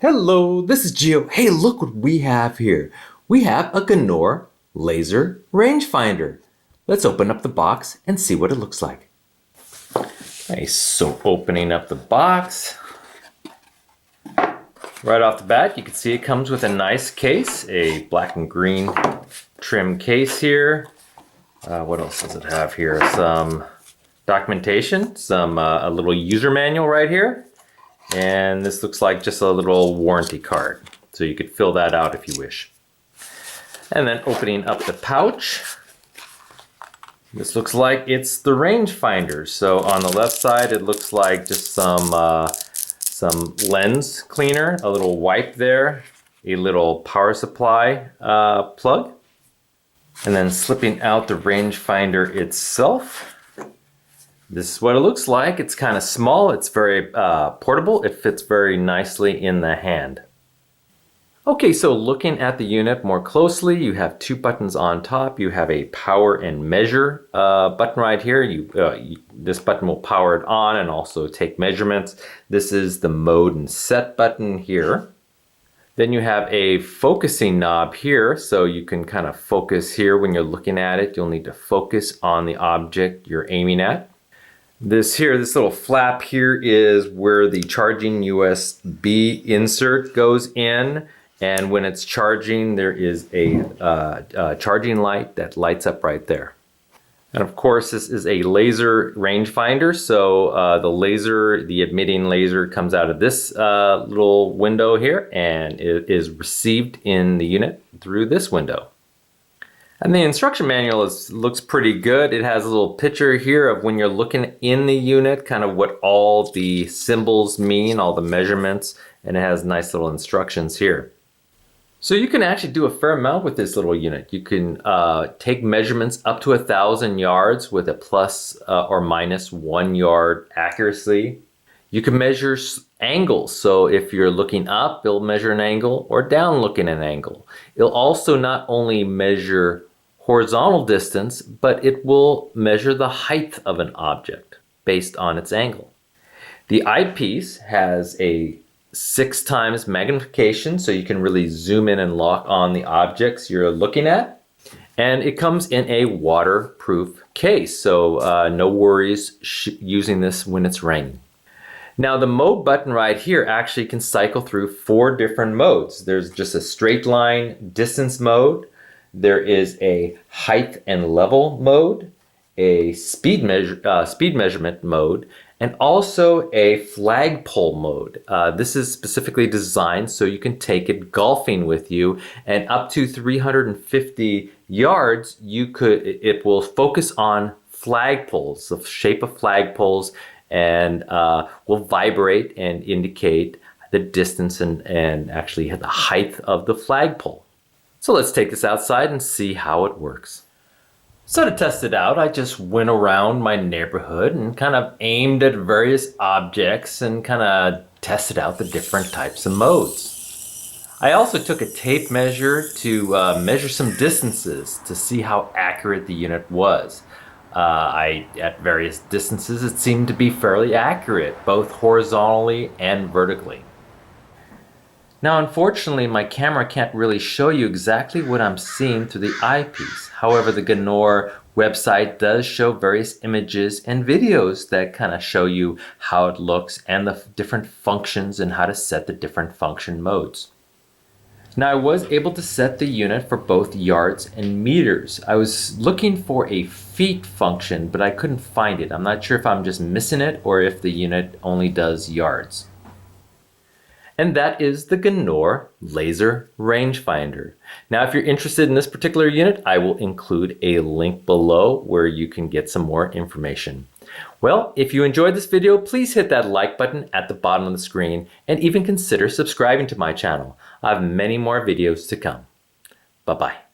Hello, this is Gio. Hey, look what we have here. We have a Ginour Laser Rangefinder. Let's open up the box and see what it looks like. Nice, so opening up the box. Right off the bat, you can see it comes with a nice case, a black and green trim case here. What else does it have here? Some documentation, a little user manual right here. And this looks like just a little warranty card. So you could fill that out if you wish. And then opening up the pouch. This looks like it's the rangefinder. So on the left side, it looks like just some lens cleaner, a little wipe there, a little power supply plug. And then slipping out the rangefinder itself. This is what it looks like. It's kind of small. It's very portable. It fits very nicely in the hand. Okay, so looking at the unit more closely, you have two buttons on top. You have a power and measure button right here. This button will power it on and also take measurements. This is the mode and set button here. Then you have a focusing knob here, so you can kind of focus here when you're looking at it. You'll need to focus on the object you're aiming at. This little flap here is where the charging USB insert goes in, and when it's charging, there is a charging light that lights up right there. And of course, this is a laser rangefinder, so the emitting laser comes out of this little window here, and it is received in the unit through this window. And the instruction manual looks pretty good. It has a little picture here of when you're looking in the unit, kind of what all the symbols mean, all the measurements, and it has nice little instructions here. So you can actually do a fair amount with this little unit. You can take measurements up to 1,000 yards with a plus or minus 1 yard accuracy. You can measure angles. So if you're looking up, it'll measure an angle, or down looking at an angle. It'll also not only measure horizontal distance, but it will measure the height of an object based on its angle. The eyepiece has a 6 times magnification, so you can really zoom in and lock on the objects you're looking at. And it comes in a waterproof case, so no worries using this when it's raining. Now the mode button right here actually can cycle through 4 different modes. There's just a straight line distance mode. There is a height and level mode, a speed measurement mode, and also a flagpole mode. This is specifically designed so you can take it golfing with you, and up to 350 yards, it will focus on flagpoles, the shape of flagpoles, and will vibrate and indicate the distance and actually the height of the flagpole. So let's take this outside and see how it works. So to test it out, I just went around my neighborhood and kind of aimed at various objects and kind of tested out the different types of modes. I also took a tape measure to measure some distances to see how accurate the unit was. At various distances, it seemed to be fairly accurate, both horizontally and vertically. Now, unfortunately, my camera can't really show you exactly what I'm seeing through the eyepiece. However, the Ginour website does show various images and videos that kind of show you how it looks and the different functions and how to set the different function modes. Now, I was able to set the unit for both yards and meters. I was looking for a feet function, but I couldn't find it. I'm not sure if I'm just missing it or if the unit only does yards. And that is the Ginour Laser Rangefinder. Now, if you're interested in this particular unit, I will include a link below where you can get some more information. Well, if you enjoyed this video, please hit that like button at the bottom of the screen and even consider subscribing to my channel. I have many more videos to come. Bye-bye.